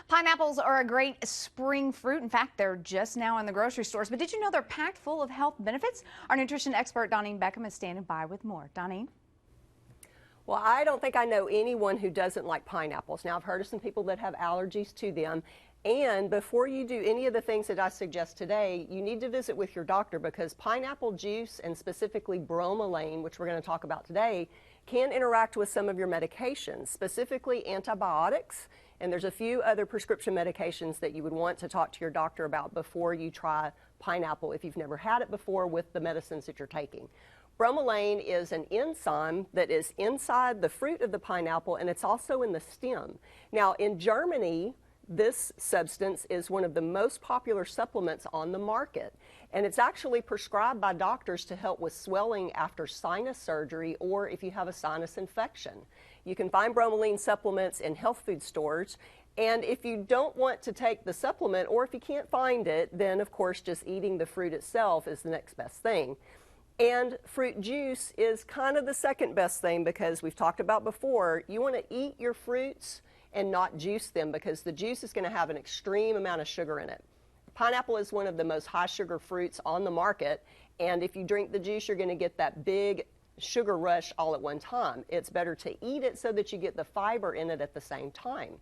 Pineapples are a great spring fruit. In fact, they're just now in the grocery stores. But did you know they're packed full of health benefits? Our nutrition expert, Doneane Beckcom, is standing by with more. Doneane? Well, I don't think I know anyone who doesn't like pineapples. Now, I've heard of some people that have allergies to them. And before you do any of the things that I suggest today, you need to visit with your doctor because pineapple juice and specifically bromelain, which we're going to talk about today, can interact with some of your medications, specifically antibiotics. And there's a few other prescription medications that you would want to talk to your doctor about before you try pineapple if you've never had it before with the medicines that you're taking. Bromelain is an enzyme that is inside the fruit of the pineapple, and it's also in the stem. Now, in Germany, this substance is one of the most popular supplements on the market, and it's actually prescribed by doctors to help with swelling after sinus surgery or if you have a sinus infection. You can find bromelain supplements in health food stores, and if you don't want to take the supplement or if you can't find it, then of course just eating the fruit itself is the next best thing. And fruit juice is kind of the second best thing because we've talked about before, you want to eat your fruits and not juice them because the juice is going to have an extreme amount of sugar in it. Pineapple is one of the most high sugar fruits on the market, and if you drink the juice, you're going to get that big sugar rush all at one time. It's better to eat it so that you get the fiber in it at the same time.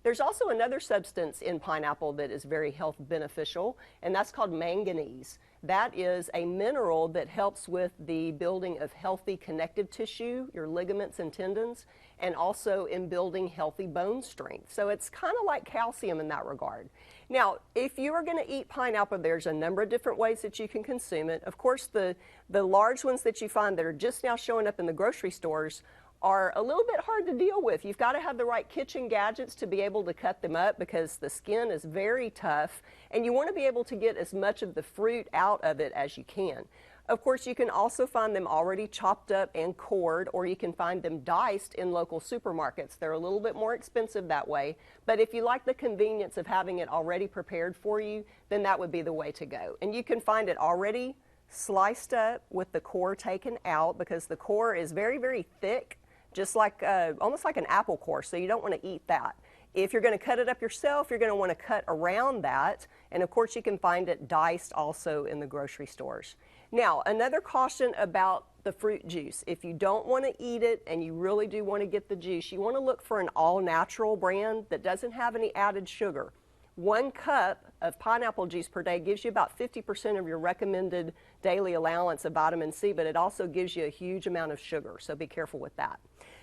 There's also another substance in pineapple that is very health beneficial, and that's called manganese. That is a mineral that helps with the building of healthy connective tissue, your ligaments and tendons, and also in building healthy bone strength. So it's kind of like calcium in that regard. Now, if you are going to eat pineapple, there's a number of different ways that you can consume it. Of course, the large ones that you find that are just now showing up in the grocery stores are a little bit hard to deal with. You've got to have the right kitchen gadgets to be able to cut them up because the skin is very tough and you want to be able to get as much of the fruit out of it as you can. Of course, you can also find them already chopped up and cored, or you can find them diced in local supermarkets. They're a little bit more expensive that way, but if you like the convenience of having it already prepared for you, then that would be the way to go. And you can find it already sliced up with the core taken out because the core is very, very thick, just like almost like an apple core, so you don't want to eat that. If you're going to cut it up yourself, you're going to want to cut around that, and of course you can find it diced also in the grocery stores. Now, another caution about the fruit juice. If you don't want to eat it and you really do want to get the juice, you want to look for an all-natural brand that doesn't have any added sugar. 1 cup of pineapple juice per day gives you about 50% of your recommended daily allowance of vitamin C, but it also gives you a huge amount of sugar, so be careful with that.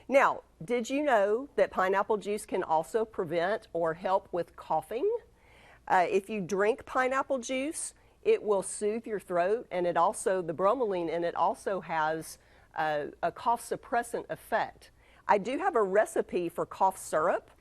Now, did you know that pineapple juice can also prevent or help with coughing? If you drink pineapple juice, it will soothe your throat, and it also, the bromelain in it also has a cough suppressant effect. I do have a recipe for cough syrup.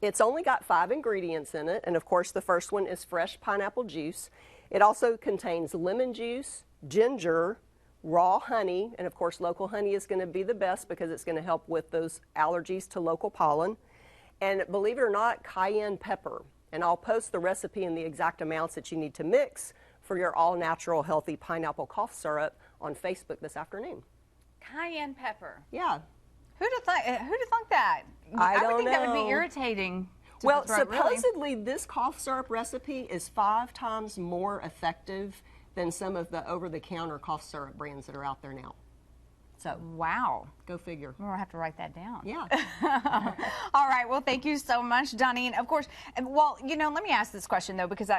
It's only got 5 ingredients in it, and of course the first one is fresh pineapple juice. It also contains lemon juice, ginger, raw honey, and of course local honey is going to be the best because it's going to help with those allergies to local pollen. And believe it or not, cayenne pepper. And I'll post the recipe and the exact amounts that you need to mix for your all-natural healthy pineapple cough syrup on Facebook this afternoon. Cayenne pepper. Yeah. Who'd have thunk that? I would don't think that would be know. irritating to Well, the throat, really. supposedly this cough syrup recipe is 5 times more effective than some of the over-the-counter cough syrup brands that are out there now. So, wow. go figure. We're going to have to write that down. Yeah. All right. Well, thank you so much, Doneane. Of course, well, you know, let me ask this question, though, because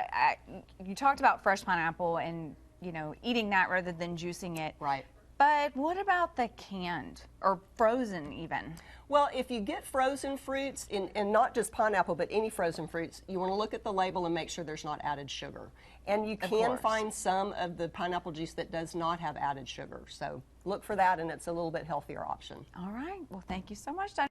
you talked about fresh pineapple and, you know, eating that rather than juicing it. Right. But what about the canned or frozen even? Well, if you get frozen fruits, and not just pineapple, but any frozen fruits, you want to look at the label and make sure there's not added sugar. And you can find some of the pineapple juice that does not have added sugar. So look for that, and it's a little bit healthier option. All right. Well, thank you so much, Doneane.